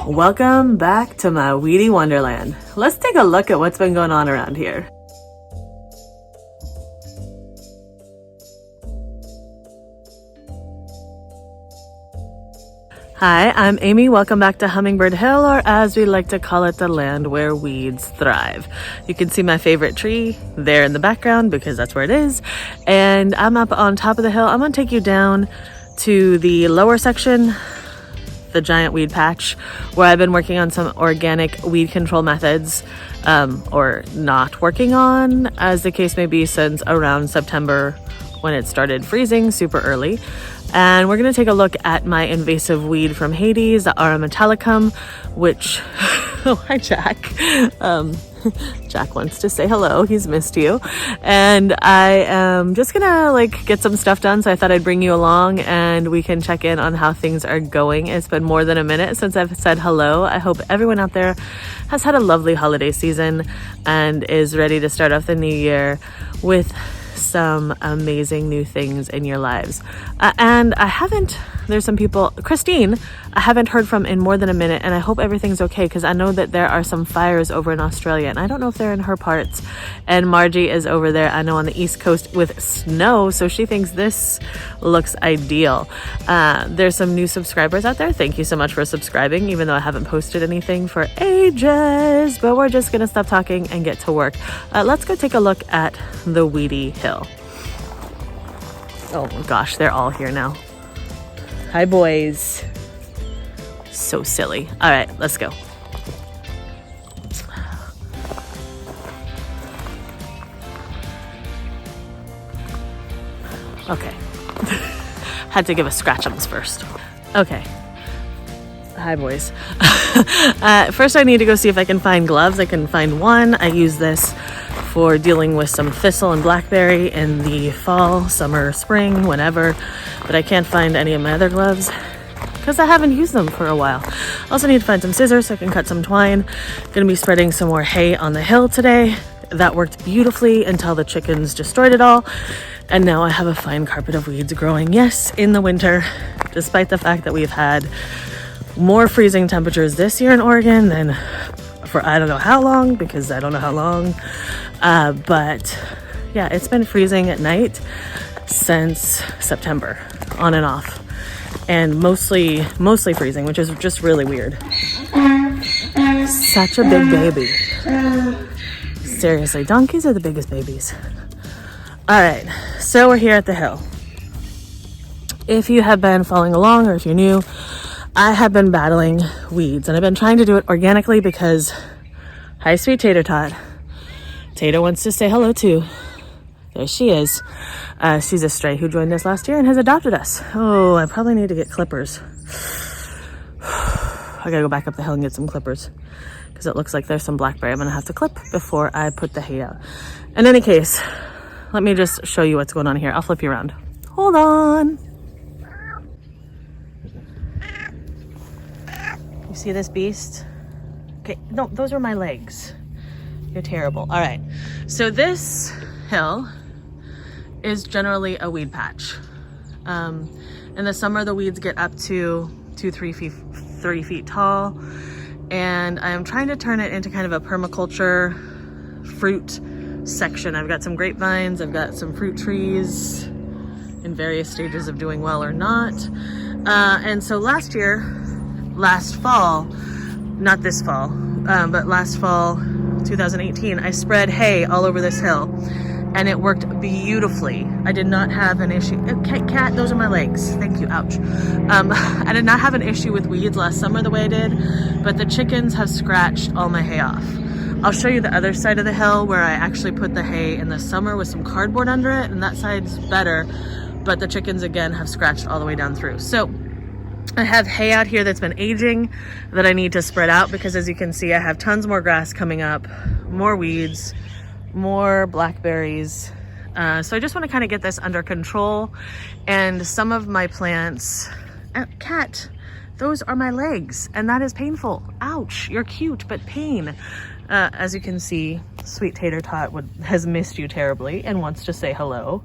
Welcome back to my weedy wonderland. Let's take a look at what's been going on around here. Hi, I'm Amy. Welcome back to Hummingbird Hill, or as we like to call it, the land where weeds thrive. You can see my favorite tree there in the background because that's where it is. And I'm up on top of the hill. I'm going to take you down to the lower section, the giant weed patch, where I've been working on some organic weed control methods, or not working on, as the case may be, since around September when it started freezing super early. And we're going to take a look at my invasive weed from Hades, the Metallicum, which, oh, hi Jack. Jack wants to say hello. He's missed you. And I am just gonna get some stuff done. So I thought I'd bring you along and we can check in on how things are going. It's been more than a minute since I've said hello. I hope everyone out there has had a lovely holiday season and is ready to start off the new year with some amazing new things in your lives. And there's some people, Christine, I haven't heard from in more than a minute, and I hope everything's okay because I know that there are some fires over in Australia and I don't know if they're in her parts. And Margie is over there, I know, on the East Coast with snow, so she thinks this looks ideal. There's some new subscribers out there. Thank you so much for subscribing, even though I haven't posted anything for ages, but we're just gonna stop talking and get to work. Let's go take a look at the weedy hill. Oh my gosh, they're all here now. Hi, boys. So silly. All right, let's go. Okay. Had to give us scratchums first. Okay. Hi, boys. First, I need to go see if I can find gloves. I can find one. I use this for dealing with some thistle and blackberry in the fall, summer, spring, whenever. But I can't find any of my other gloves because I haven't used them for a while. Also need to find some scissors so I can cut some twine. Gonna be spreading some more hay on the hill today. That worked beautifully until the chickens destroyed it all. And now I have a fine carpet of weeds growing, yes, in the winter, despite the fact that we've had more freezing temperatures this year in Oregon than for I don't know how long, because I don't know how long. But yeah, it's been freezing at night since September, on and off, and mostly freezing, which is just really weird. Such a big baby. Seriously, donkeys are the biggest babies. All right, so we're here at the hill. If you have been following along, or if you're new, I have been battling weeds, and I've been trying to do it organically because, hi, sweet Tater Tot. Tater wants to say hello too. There she is. She's a stray who joined us last year and has adopted us. Oh, I probably need to get clippers. I gotta go back up the hill and get some clippers because it looks like there's some blackberry I'm gonna have to clip before I put the hay out. In any case, let me just show you what's going on here. I'll flip you around. Hold on. You see this beast? Okay, no, those are my legs. You're terrible. All right, so this hill is generally a weed patch. In the summer, the weeds get up to 3 feet tall, and I am trying to turn it into kind of a permaculture fruit section. I've got some grapevines, I've got some fruit trees in various stages of doing well or not. And so last fall, not this fall, but last fall, 2018, I spread hay all over this hill and it worked beautifully. I did not have an issue. Okay, cat, those are my legs. Thank you, ouch. I did not have an issue with weeds last summer the way I did, but the chickens have scratched all my hay off. I'll show you the other side of the hill where I actually put the hay in the summer with some cardboard under it, and that side's better, but the chickens again have scratched all the way down through. So I have hay out here that's been aging that I need to spread out because, as you can see, I have tons more grass coming up, more weeds, more blackberries. So I just want to kind of get this under control. And some of my plants, cat, those are my legs, and that is painful. Ouch, you're cute, but pain. As you can see, sweet Tater Tot has missed you terribly and wants to say hello.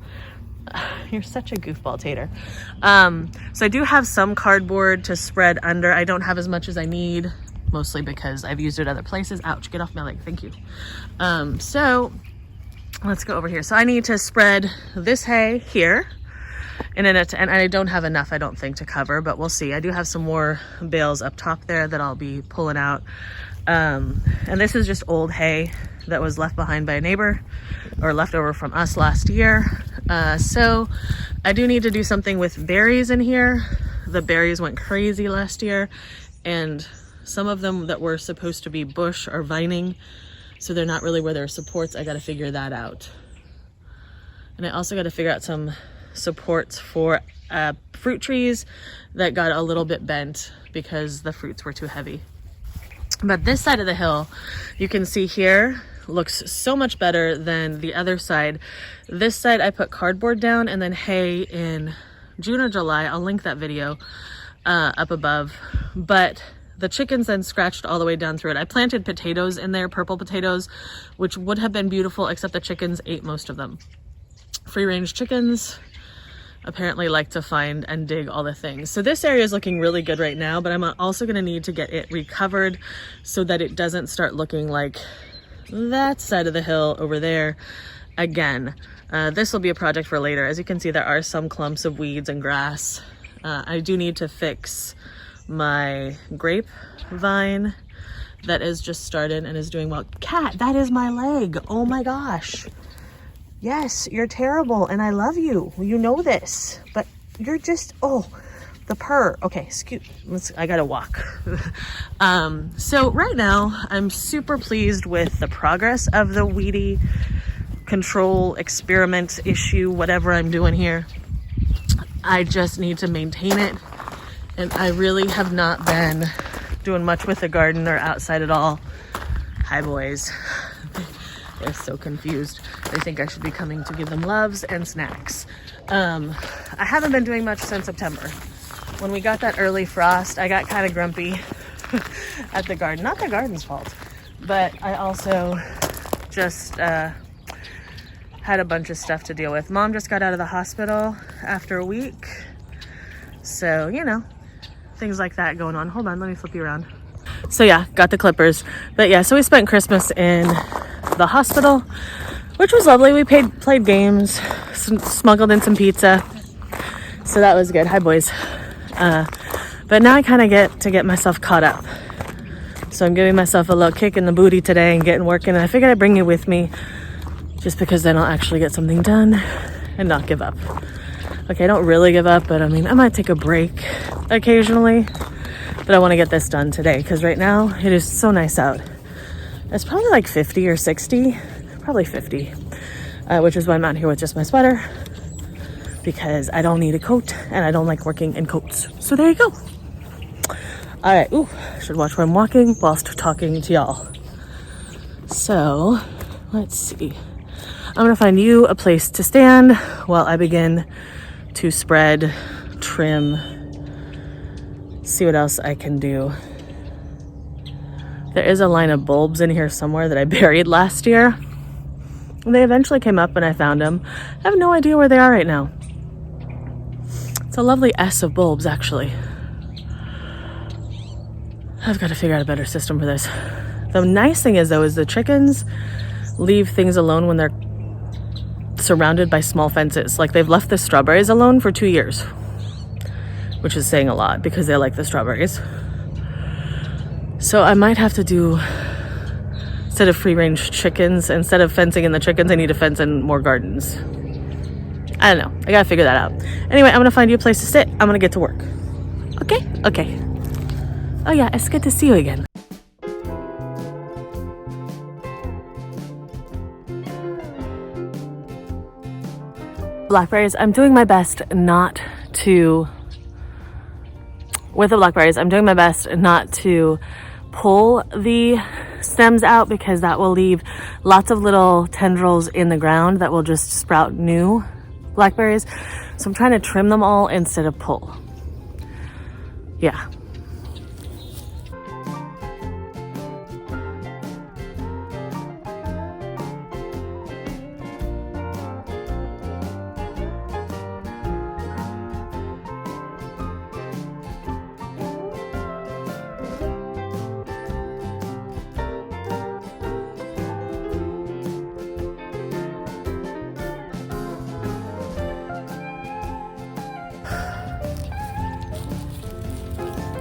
You're such a goofball, Tater. So I do have some cardboard to spread under. I don't have as much as I need, mostly because I've used it other places. Ouch, get off my leg, thank you. So let's go over here. So I need to spread this hay here. And I don't have enough, I don't think, to cover, but we'll see. I do have some more bales up top there that I'll be pulling out. And this is just old hay that was left behind by a neighbor, or left over from us last year. So I do need to do something with berries in here. The berries went crazy last year, and some of them that were supposed to be bush are vining, so they're not really where there are supports. I got to figure that out. And I also got to figure out some supports for fruit trees that got a little bit bent because the fruits were too heavy. But this side of the hill, you can see here, looks so much better than the other side. This side I put cardboard down and then hay in June or July. I'll link that video up above. But the chickens then scratched all the way down through it. I planted potatoes in there, purple potatoes, which would have been beautiful, except the chickens ate most of them. Free-range chickens apparently like to find and dig all the things. So this area is looking really good right now, but I'm also going to need to get it recovered so that it doesn't start looking like that side of the hill over there again. This will be a project for later. As you can see, there are some clumps of weeds and grass. I do need to fix my grape vine that is just started and is doing well. Cat, that is my leg. Oh my gosh. Yes, you're terrible and I love you. You know this, but you're just, oh, the purr. Okay, I gotta walk. So right now I'm super pleased with the progress of the weedy control experiment issue, whatever I'm doing here. I just need to maintain it. And I really have not been doing much with the garden or outside at all. Hi, boys. They're so confused. They think I should be coming to give them loves and snacks. I haven't been doing much since September. When we got that early frost, I got kind of grumpy at the garden. Not the garden's fault, but I also just had a bunch of stuff to deal with. Mom just got out of the hospital after a week. So, you know, things like that going on. Hold on, let me flip you around. So yeah, got the clippers. But yeah, so we spent Christmas in the hospital, which was lovely. We played games, smuggled in some pizza, so that was good. Hi, boys. But now I kind of get myself caught up. So I'm giving myself a little kick in the booty today and getting working. And I figured I'd bring you with me just because then I'll actually get something done and not give up. Okay, I don't really give up, but I mean, I might take a break occasionally, but I want to get this done today because right now it is so nice out. It's probably like 50 or 60, probably 50, which is why I'm out here with just my sweater because I don't need a coat and I don't like working in coats. So there you go. All right, ooh, I should watch where I'm walking whilst talking to y'all. So let's see. I'm gonna find you a place to stand while I begin to spread, trim, see what else I can do. There is a line of bulbs in here somewhere that I buried last year. They eventually came up and I found them. I have no idea where they are right now. It's a lovely S of bulbs, actually. I've got to figure out a better system for this. The nice thing is, though, is the chickens leave things alone when they're surrounded by small fences. Like, they've left the strawberries alone for 2 years, which is saying a lot because they like the strawberries. So I might have to do, instead of free-range chickens, instead of fencing in the chickens, I need to fence in more gardens. I don't know. I gotta figure that out. Anyway, I'm gonna find you a place to sit. I'm gonna get to work. Okay? Okay. Oh yeah, it's good to see you again. Blackberries, I'm doing my best not to, with the blackberries, I'm doing my best not to pull the stems out because that will leave lots of little tendrils in the ground that will just sprout new blackberries. So I'm trying to trim them all instead of pull. Yeah.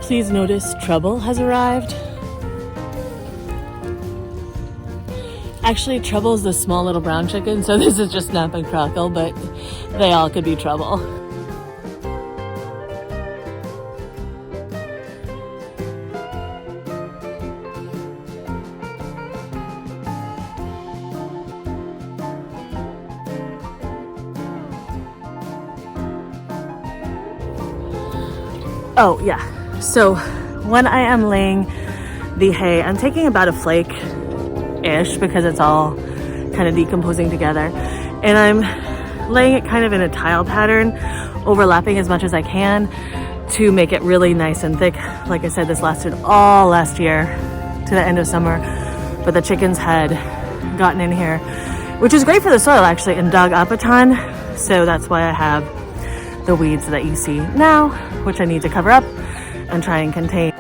Please notice Trouble has arrived. Actually, Trouble's the small little brown chicken, so this is just Snap and Crackle, but they all could be Trouble. Oh yeah, so when I am laying the hay, I'm taking about a flake-ish because it's all kind of decomposing together, and I'm laying it kind of in a tile pattern, overlapping as much as I can to make it really nice and thick. Like I said, this lasted all last year to the end of summer, but the chickens had gotten in here, which is great for the soil actually, and dug up a ton, so that's why I have the weeds that you see now, which I need to cover up and try and contain.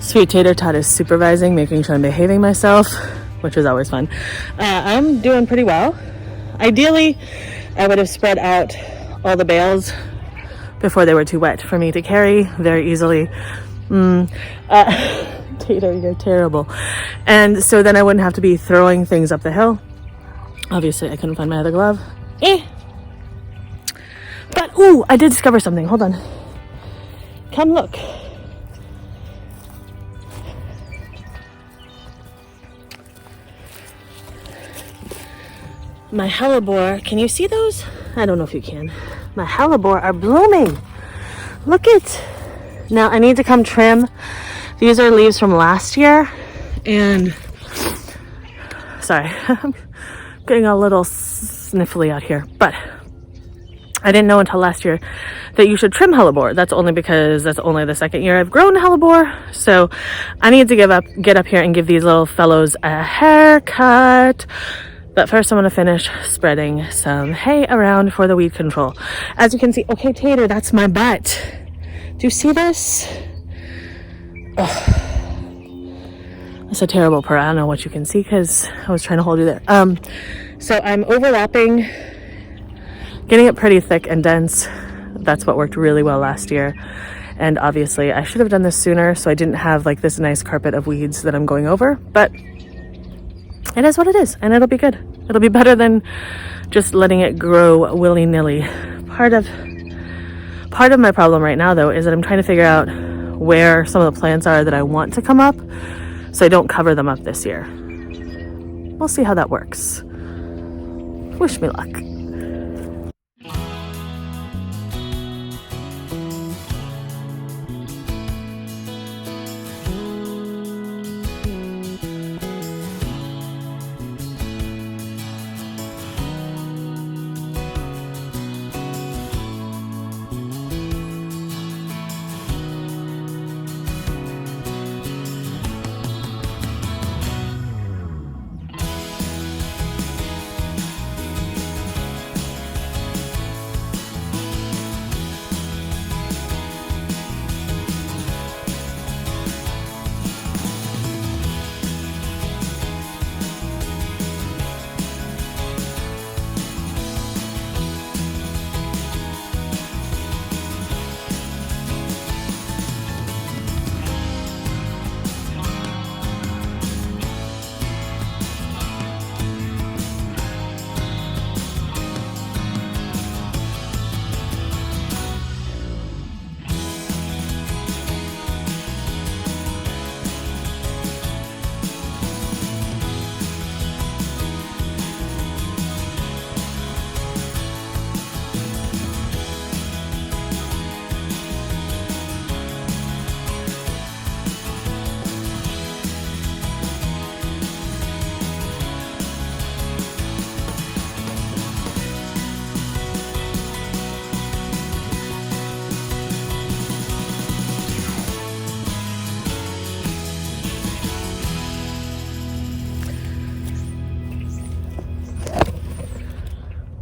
Sweet Tater Tot is supervising, making sure I'm behaving myself, which is always fun. I'm doing pretty well. Ideally, I would have spread out all the bales before they were too wet for me to carry very easily. Tater, you're terrible. And so then I wouldn't have to be throwing things up the hill. Obviously, I couldn't find my other glove. But, ooh, I did discover something. Hold on. Come look. My hellebore, can you see those? I don't know if you can. My hellebore are blooming. Look it. Now I need to come trim. These are leaves from last year. And, sorry, I'm getting a little sniffly out here. But I didn't know until last year that you should trim hellebore. That's only because that's only the second year I've grown hellebore. So I need to get up here and give these little fellows a haircut. But first I'm gonna finish spreading some hay around for the weed control. As you can see, okay, Tater, that's my butt. Do you see this? Ugh. That's a terrible purr. I don't know what you can see because I was trying to hold you there. So I'm overlapping, getting it pretty thick and dense. That's what worked really well last year. And obviously I should have done this sooner so I didn't have like this nice carpet of weeds that I'm going over, but it is what it is and it'll be good. It'll be better than just letting it grow willy-nilly. Part of my problem right now though is that I'm trying to figure out where some of the plants are that I want to come up so I don't cover them up this year. We'll see how that works. Wish me luck.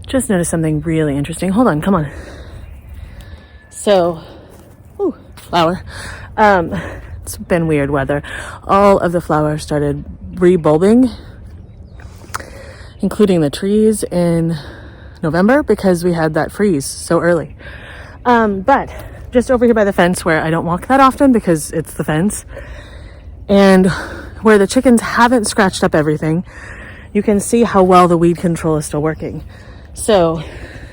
Just noticed something really interesting. Hold on, come on. So, flower. It's been weird weather. All of the flowers started rebulbing, including the trees in November because we had that freeze so early. But just over here by the fence where I don't walk that often because it's the fence, and where the chickens haven't scratched up everything, you can see how well the weed control is still working. So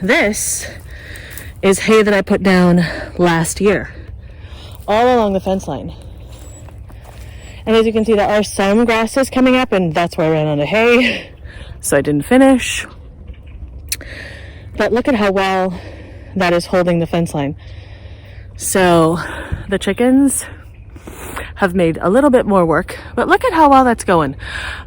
this is hay that I put down last year, all along the fence line. And as you can see, there are some grasses coming up, and that's where I ran out of hay, so I didn't finish. But look at how well that is holding the fence line. So the chickens have made a little bit more work, but look at how well that's going.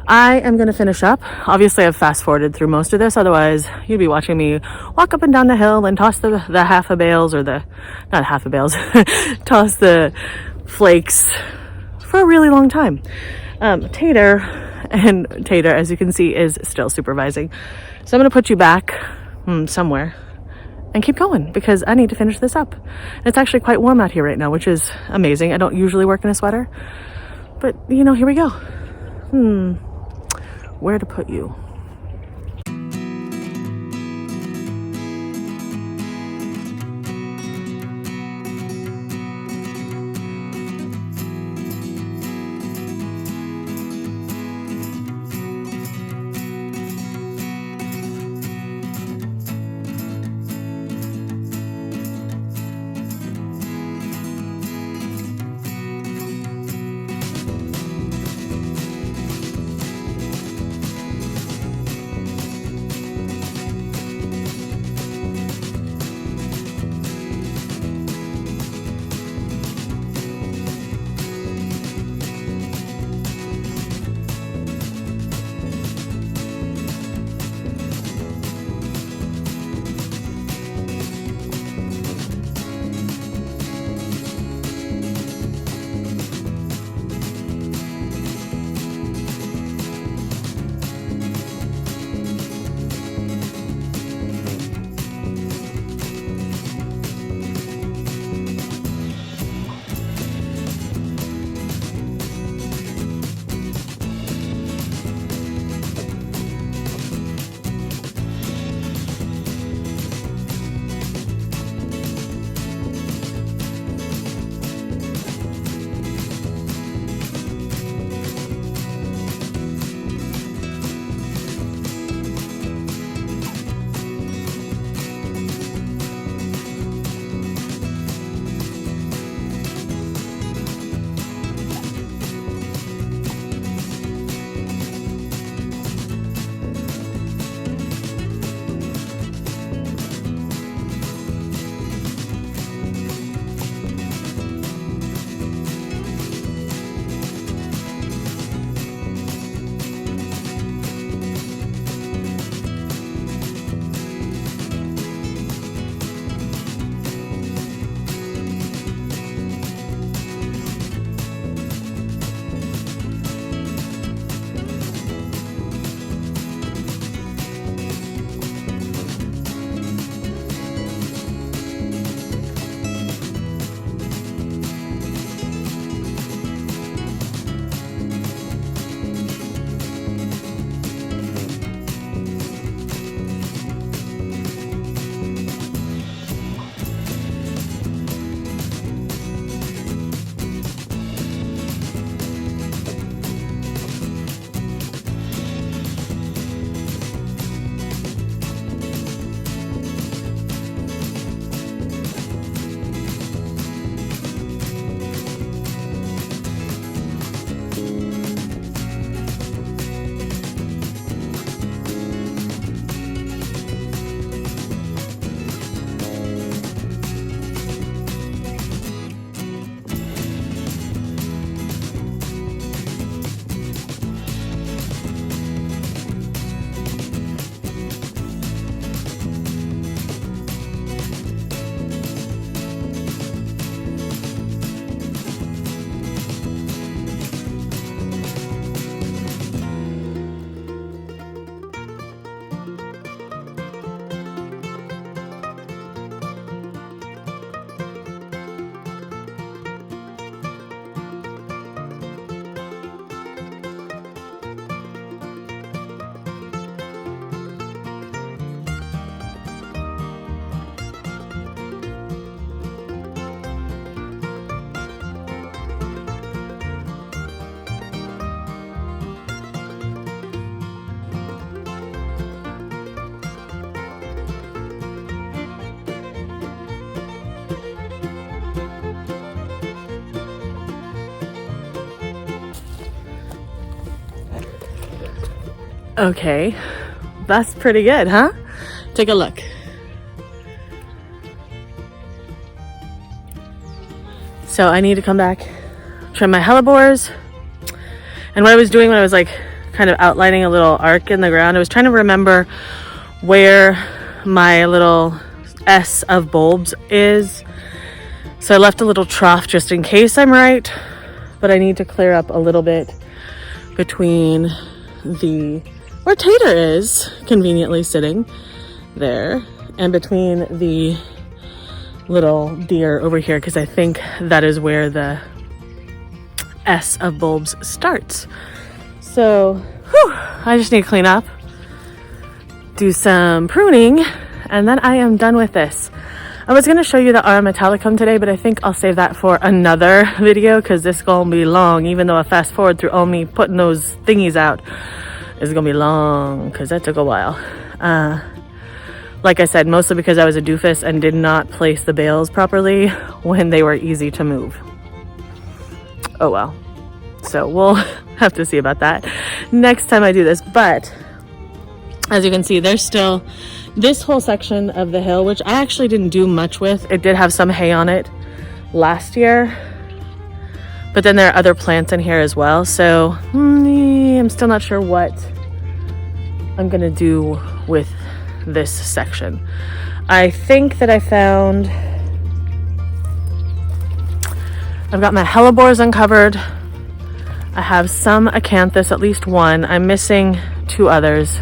I am going to finish up. Obviously I've fast forwarded through most of this, otherwise you'd be watching me walk up and down the hill and toss the half a bales, or not half a bales, toss the flakes for a really long time. Tater, as you can see, is still supervising. So I'm going to put you back somewhere and keep going because I need to finish this up. It's actually quite warm out here right now, which is amazing. I don't usually work in a sweater, but you know, here we go. Where to put you? Okay, that's pretty good, huh? Take a look. So I need to come back, trim my hellebores. And what I was doing when I was like kind of outlining a little arc in the ground, I was trying to remember where my little S of bulbs is. So I left a little trough just in case I'm right, but I need to clear up a little bit between where Tater is conveniently sitting there and between the little deer over here, because I think that is where the S of bulbs starts. So I just need to clean up, do some pruning, and then I am done with this. I was going to show you the Aura Metallicum today, but I think I'll save that for another video because this is going to be long. Even though I fast forward through all me putting those thingies out, it's going to be long because that took a while. Like I said, mostly because I was a doofus and did not place the bales properly when they were easy to move. Oh well. So we'll have to see about that next time I do this. But as you can see, there's still this whole section of the hill, which I actually didn't do much with. It did have some hay on it last year, but then there are other plants in here as well. So I'm still not sure what I'm gonna do with this section. I think that I've got my hellebores uncovered. I have some acanthus, at least one. I'm missing 2 others.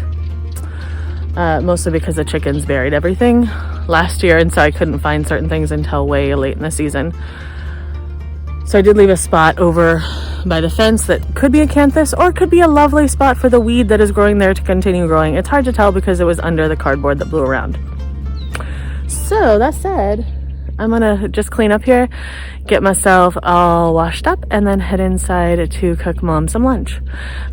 Mostly because the chickens buried everything last year, and so I couldn't find certain things until way late in the season. So I did leave a spot over by the fence that could be acanthus, or could be a lovely spot for the weed that is growing there to continue growing. It's hard to tell because it was under the cardboard that blew around. So that said, I'm gonna just clean up here, get myself all washed up, and then head inside to cook Mom some lunch.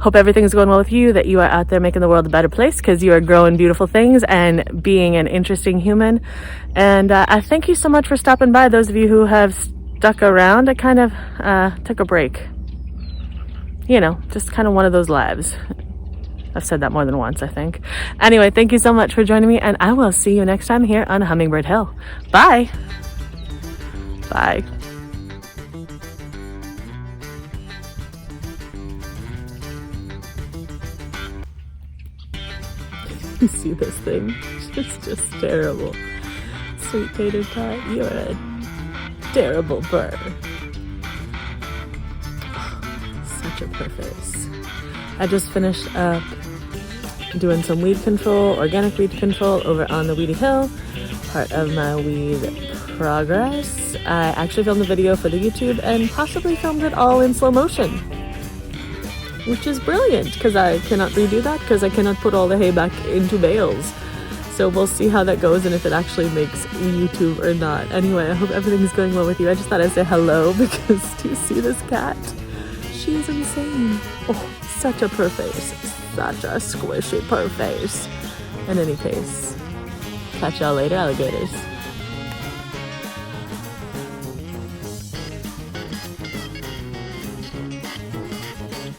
Hope everything's going well with you, that you are out there making the world a better place because you are growing beautiful things and being an interesting human. And I thank you so much for stopping by. Those of you who have stuck around, I kind of took a break. You know, just kind of one of those lives. I've said that more than once, I think. Anyway, thank you so much for joining me, and I will see you next time here on Hummingbird Hill. Bye. Bye. You see this thing? It's just terrible. Sweet Tater Tot, you're a terrible bird. Such a purpose. I just finished up doing some weed control, organic weed control over on the Weedy Hill, part of my weed progress. I actually filmed a video for the YouTube and possibly filmed it all in slow motion, which is brilliant because I cannot redo that because I cannot put all the hay back into bales. So we'll see how that goes and if it actually makes YouTube or not. Anyway, I hope everything's going well with you. I just thought I'd say hello because do you see this cat? She's insane. Oh, such a purr face. Such a squishy purr face. In any case, catch y'all later, alligators.